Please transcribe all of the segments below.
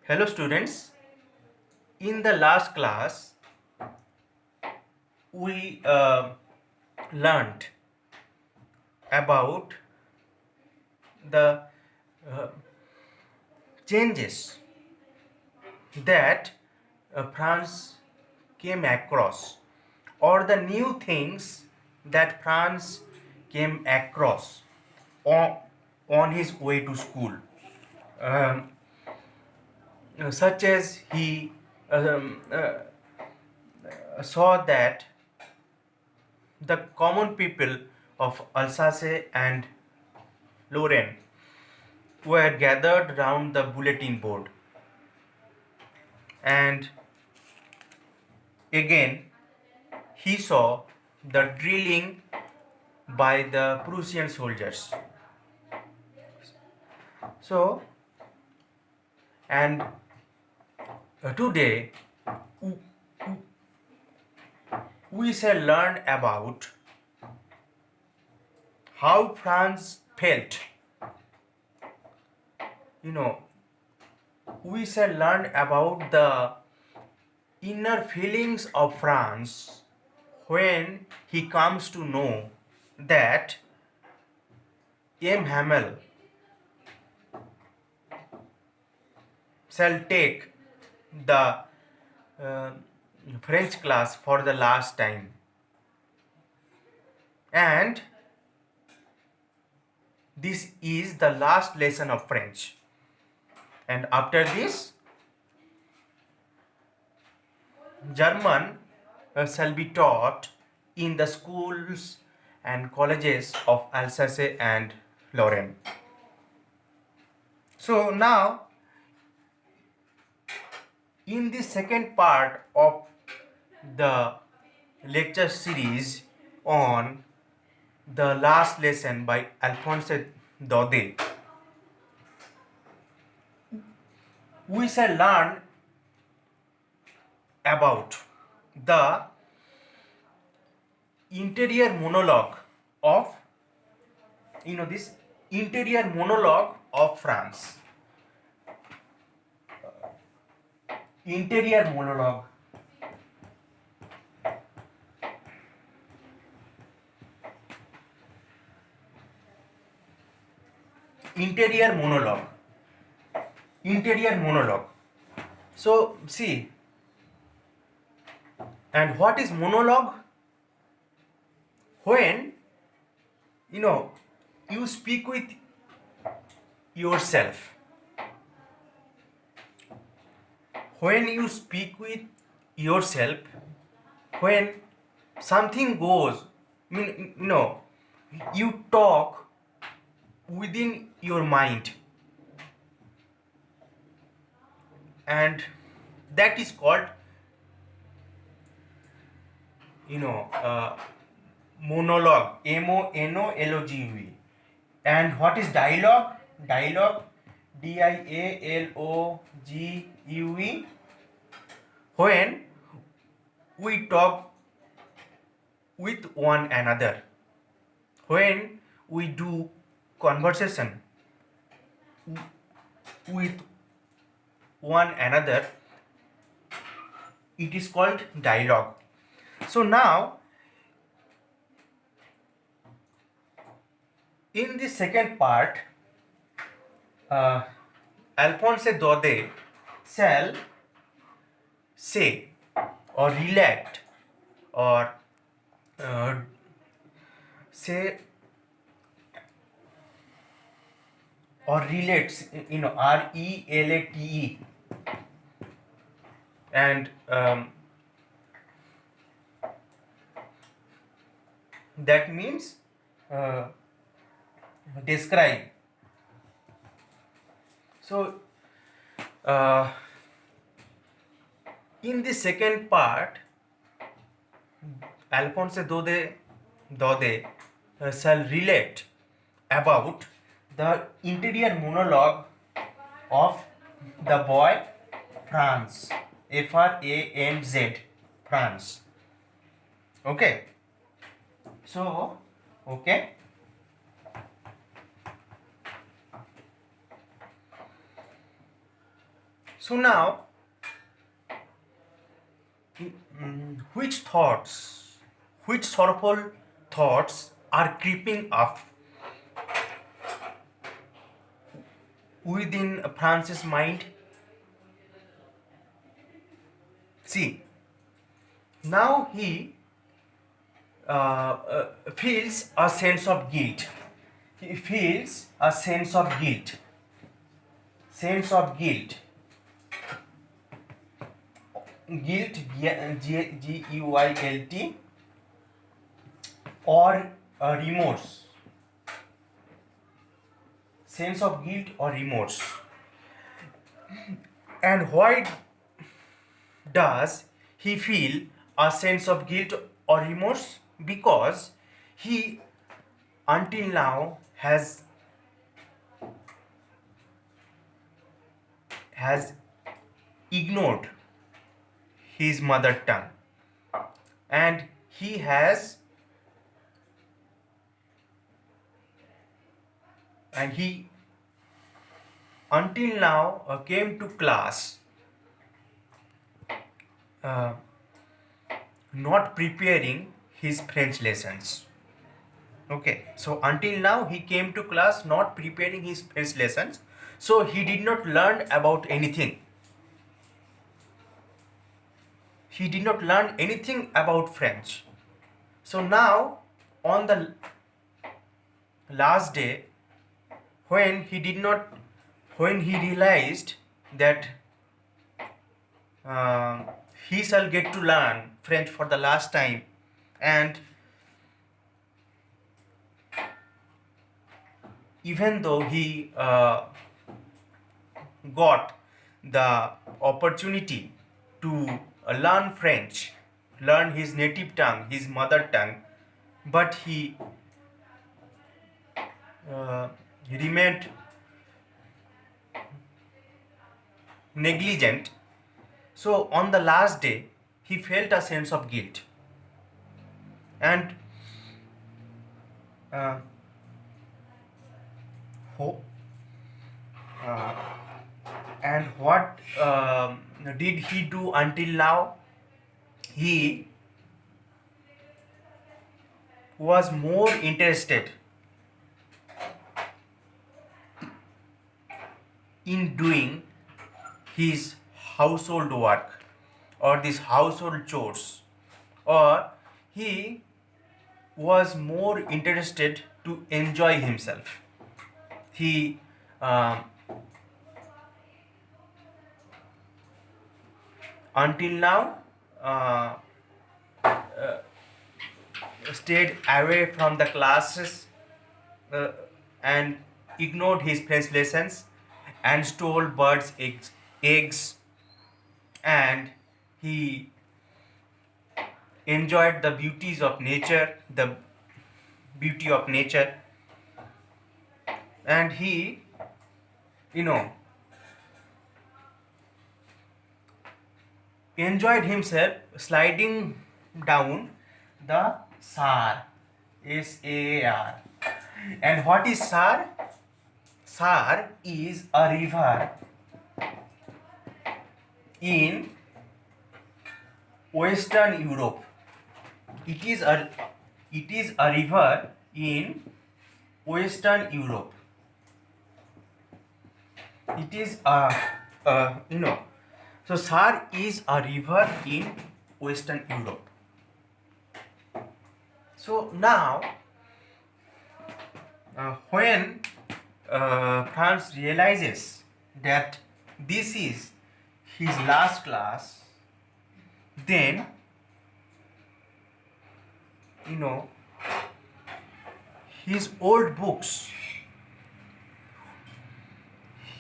Hello students, in the last class we learned about the uh, changes that France came across, or the new things that France came across on, on his way to school. Um, Such as he saw that the common people of Alsace and Lorraine were gathered round the bulletin board, and again he saw the drilling by the Prussian soldiers. So, and today we shall learn about how France felt. You know, we shall learn about the inner feelings of France when he comes to know that M. Hamel shall take the uh, French class for the last time, and this is the last lesson of French, and after this German shall be taught in the schools and colleges of Alsace and Lorraine. So now in the second part of the lecture series on the last lesson by Alphonse Daudet, we shall learn about the interior monologue of this interior monologue of France. Interior monologue. Interior monologue. Interior monologue. So see, and what is monologue? When you speak with yourself. When you speak with yourself, when something goes, you talk within your mind, and that is called monologue. Monologue. And what is dialogue? Dialogue, dialogue. When we talk with one another, when we do conversation with one another, it is called dialogue. So now in the second part, Alphonse Daudet shall say or relate or say or relates, relate, and that means describe. So in the second part, Alphonse Daudet shall relate about the interior monologue of the boy France. Franz. France. Okay. So, okay. So now, which thoughts, which sorrowful thoughts are creeping up within Francis' mind? See, now he feels a sense of guilt. He feels a sense of guilt. Sense of guilt. Guilt, Guilt, or remorse. Sense of guilt or remorse. And why does he feel a sense of guilt or remorse? Because he until now has ignored his mother tongue, and he has and he until now came to class uh, not preparing his French lessons. Okay, so until now he came to class not preparing his French lessons, so he did not learn about anything. He did not learn anything about French. So now, on the last day, when he realized that he shall get to learn French for the last time, and even though he got the opportunity to learn French, learn his native tongue, his mother tongue, but he remained negligent. So on the last day, he felt a sense of guilt, and uh, ho- uh, and what did he do until now? He was more interested in doing his household work or these household chores, or he was more interested to enjoy himself. He uh, until now uh, stayed away from the classes uh, and ignored his French lessons and stole birds' eggs, and he enjoyed the beauties of nature, the beauty of nature, and he, you know, enjoyed himself sliding down the Sar, Sar. And what is Sar? Sar is a river in Western Europe. It is a river in Western Europe. It is so Sar is a river in Western Europe. So now, when Franz realizes that this is his last class, then his old books,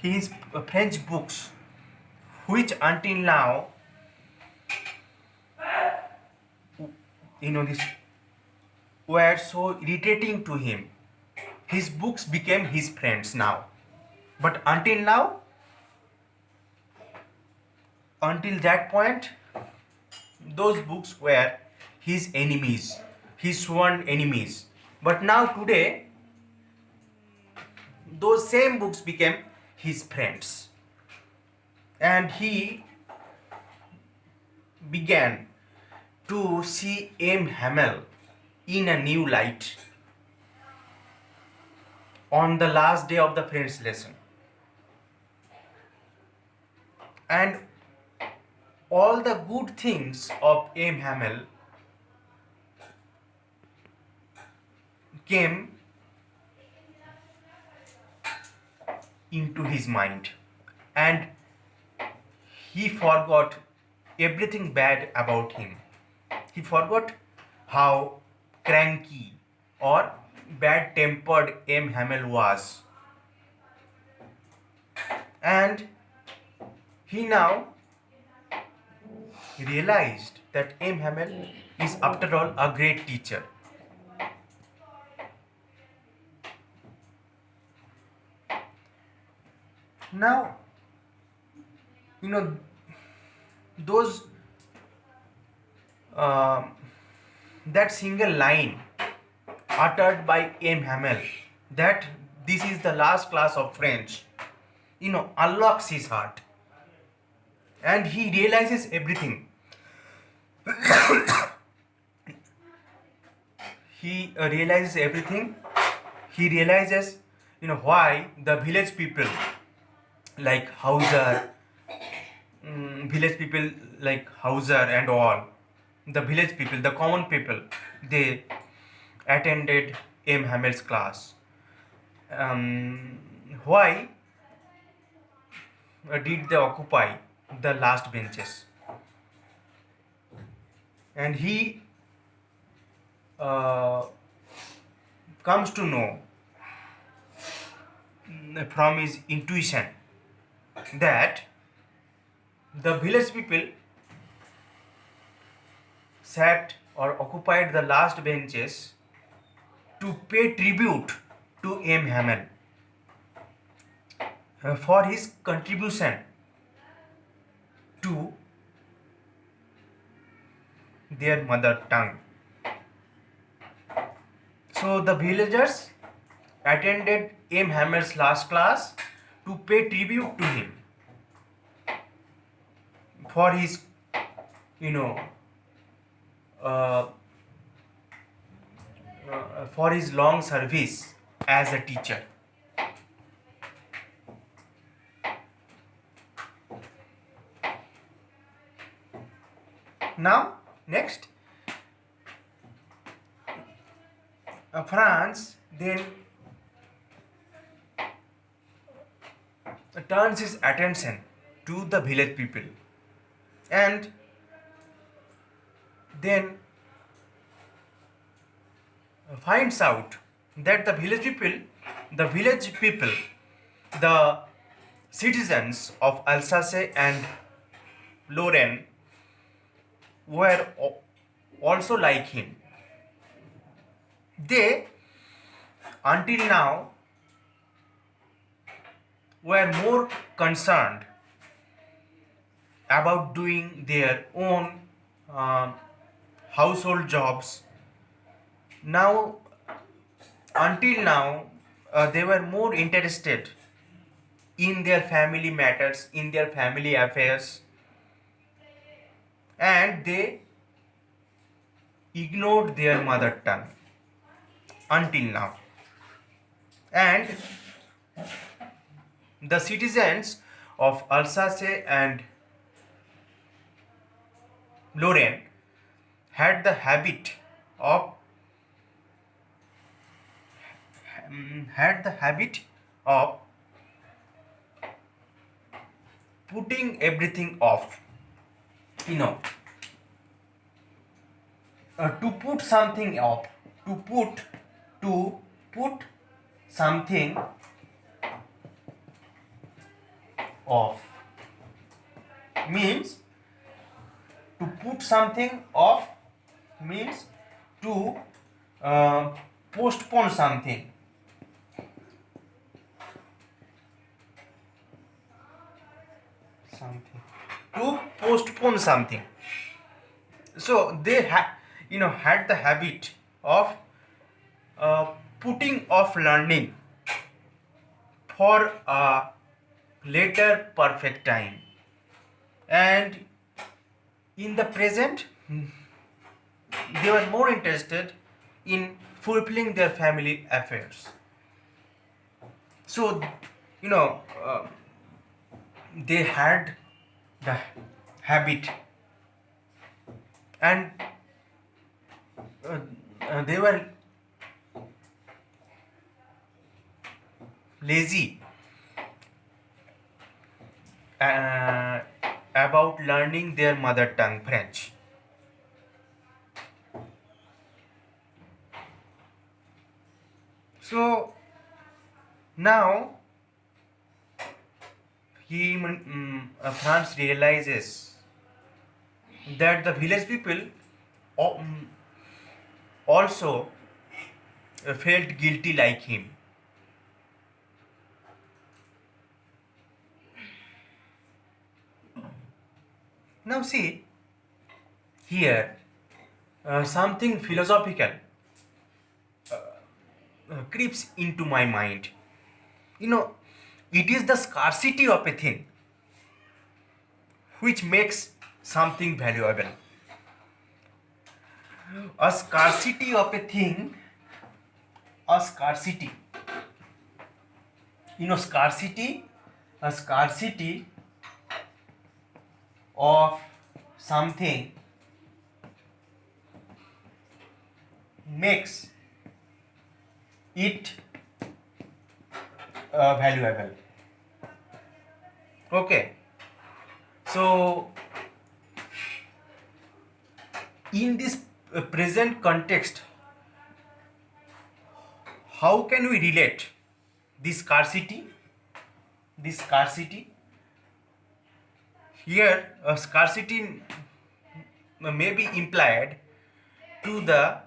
his French books, which until now this were so irritating to him, his books became his friends now. But until that point, those books were his enemies, his sworn enemies. But now today, those same books became his friends. and he began to see M. Hamel in a new light on the last day of the French lesson. And all the good things of M. Hamel came into his mind, and he forgot everything bad about him. He forgot how cranky or bad tempered M. Hamel was, and he now realized that M. Hamel is, after all, a great teacher. Now, you know, those uh, that single line uttered by M. Hamel, that this is the last class of French, unlocks his heart, and he realizes everything. He realizes everything. He realizes, why the village people like Hauser, village people like Hauser and all, the village people, the common people, they attended M. Hamel's class. Um, why did they occupy the last benches? And he uh, comes to know from his intuition that the village people sat or occupied the last benches to pay tribute to M. Hamel for his contribution to their mother tongue. So the villagers attended M. Hamel's last class to pay tribute to him for his, you know, uh, for his long service as a teacher. Now, next, France then turns his attention to the village people, and then finds out that the village people, the citizens of Alsace and Lorraine were also like him. They, until now, were more concerned about doing their own household jobs. Now, until now, they were more interested in their family matters, in their family affairs, and they ignored their mother tongue until now. And the citizens of Alsace and Lorraine had the habit of of putting everything off. You know, to put something off, to put something off means to put something off means to postpone something. To postpone something. So they had the habit of putting off learning for a later perfect time. and in the present they were more interested in fulfilling their family affairs. So, you know, they had the habit, and uh, they were lazy uh, about learning their mother tongue, French. So now France realizes that the village people also felt guilty like him. Now see here, something philosophical creeps into my mind. You know, it is the scarcity of a thing which makes something valuable. A scarcity of a thing, a scarcity, scarcity, a scarcity of something makes it valuable. Okay, so in this present context, how can we relate this scarcity? This scarcity here, scarcity may be implied to the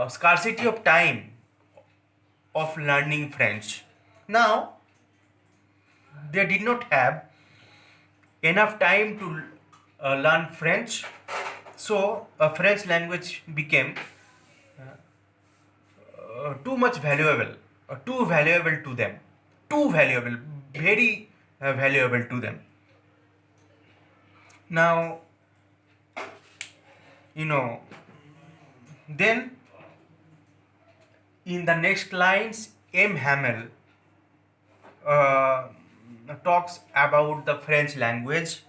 scarcity of time of learning French. Now they did not have enough time to learn French, so French language became too valuable to them, too valuable, very valuable to them. Now, you know, then in the next lines, M. Hamel uh, talks about the French language.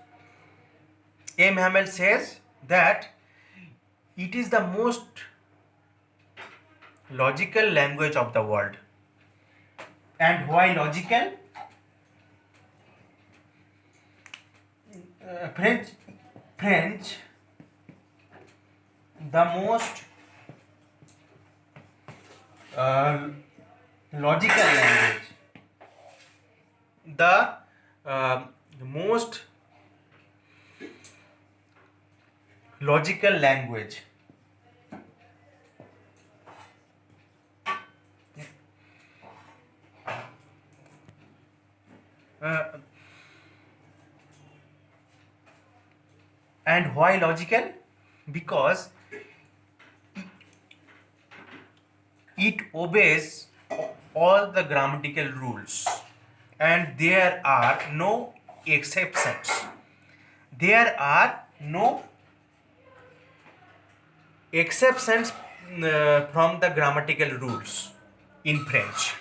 M. Hamel says that it is the most logical language of the world. And why logical? French, French, the most uh, logical language, the most logical language. Uh, and why logical? Because it obeys all the grammatical rules and there are no exceptions. There are no exceptions from the grammatical rules in French.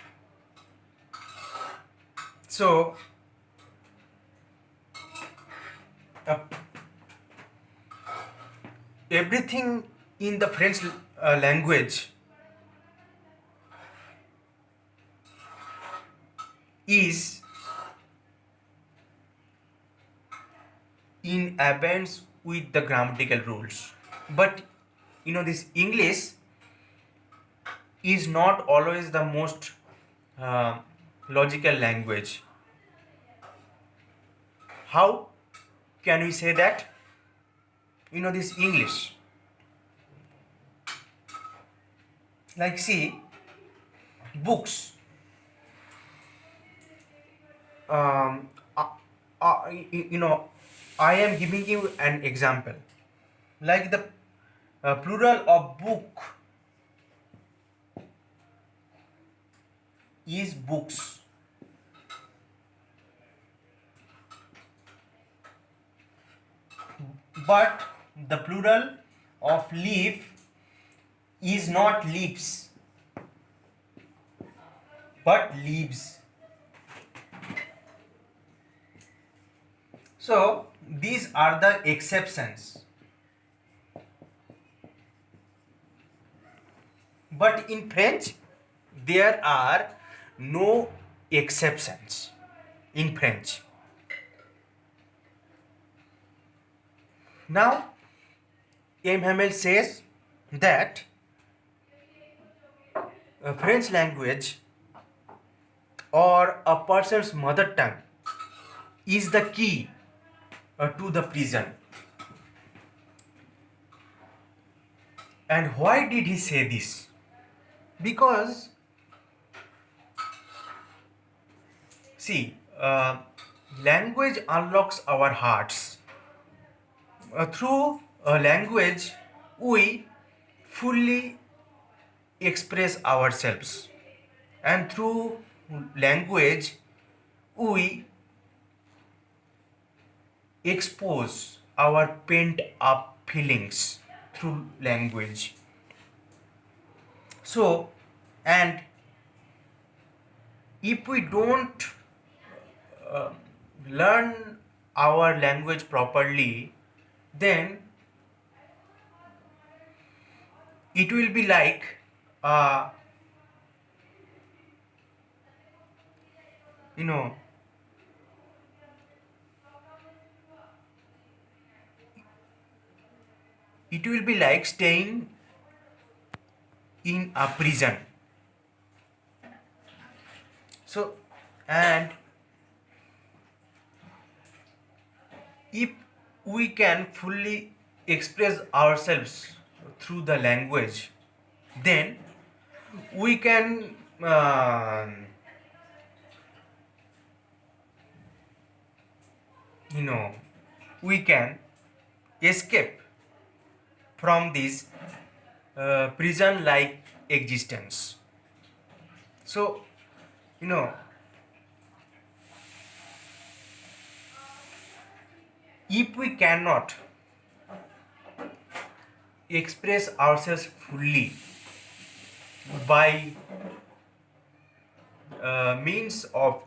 So, uh, everything in the French language is in abeyance with the grammatical rules. But this English is not always the most uh, logical language. How can we say that? This English, like see, books. Um, uh, you know, I am giving you an example. Like the plural of book is books. but the plural of leaf is not leaves but leaves. So these are the exceptions, but in French there are no exceptions in French. Now M. Hamel says that a French language or a person's mother tongue is the key to the prison. And why did he say this? Because see, language unlocks our hearts. Through language we fully express ourselves, and through language we expose our pent up feelings through language. So, and if we don't learn our language properly, then it will be like uh, you know it will be like staying in a prison. So, and if we can fully express ourselves through the language, then we can you know we can escape from this prison like existence. So, you know if we cannot express ourselves fully by means of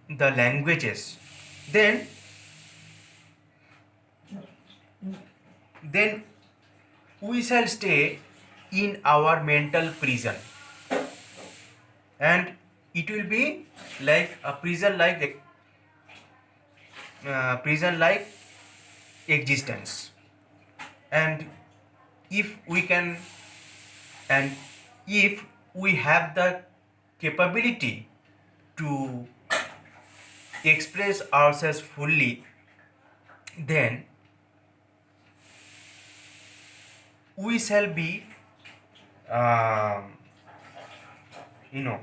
the languages, then we shall stay in our mental prison, and it will be like a prison like existence. And if we can, and if we have the capability to express ourselves fully, then we shall be um, you know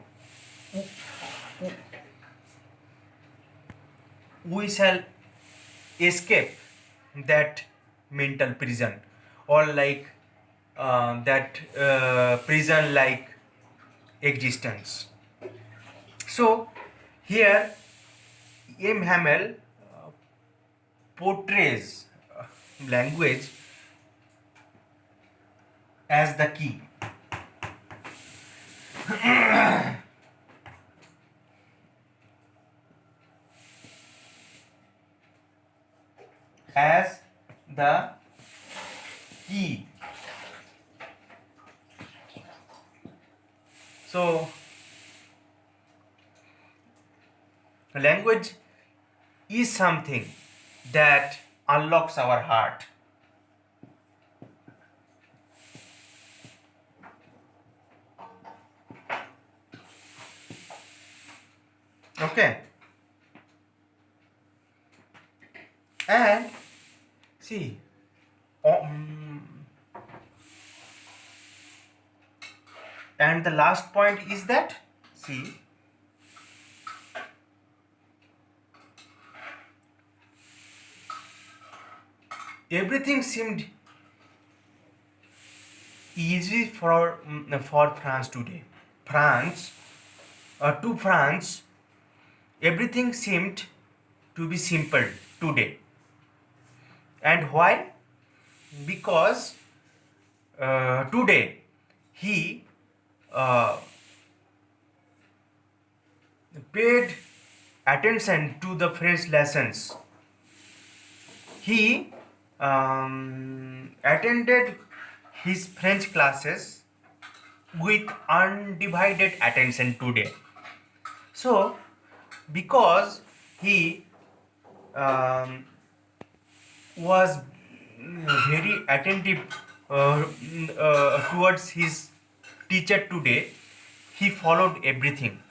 we shall escape that mental prison, or like that prison like existence. So here M. Hamel portrays language as the key. As the key. So, language is something that unlocks our heart. Okay. And see, and the last point is that, see, everything seemed easy for France today. To France, everything seemed to be simple today. And why? Because today he uh, paid attention to the French lessons. He attended his French classes with undivided attention today. So, because he um, was very attentive towards his teacher today, he followed everything.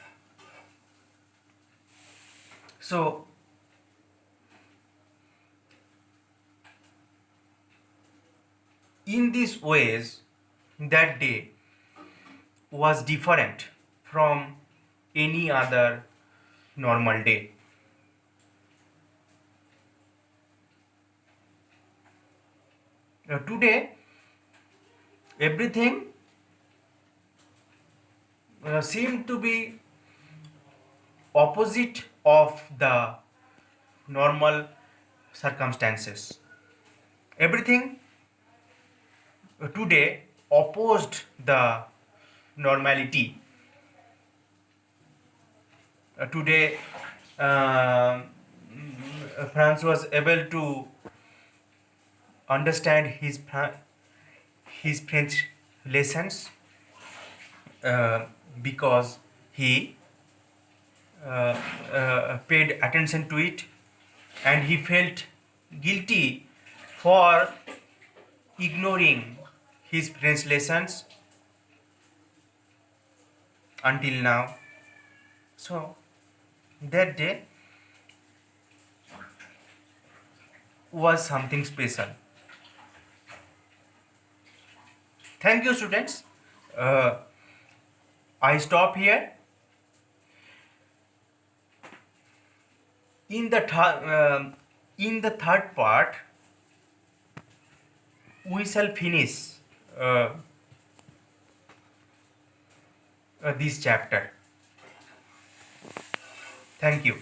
So, in these ways, that day was different from any other normal day. Today, everything seemed to be opposite of the normal circumstances. Everything today opposed the normality. Today, France was able to understand his French lessons because he paid attention to it, and he felt guilty for ignoring his French lessons until now. So that day was something special. Thank you, students. Uh, I stop here. In the third part, we shall finish uh, this chapter. Thank you.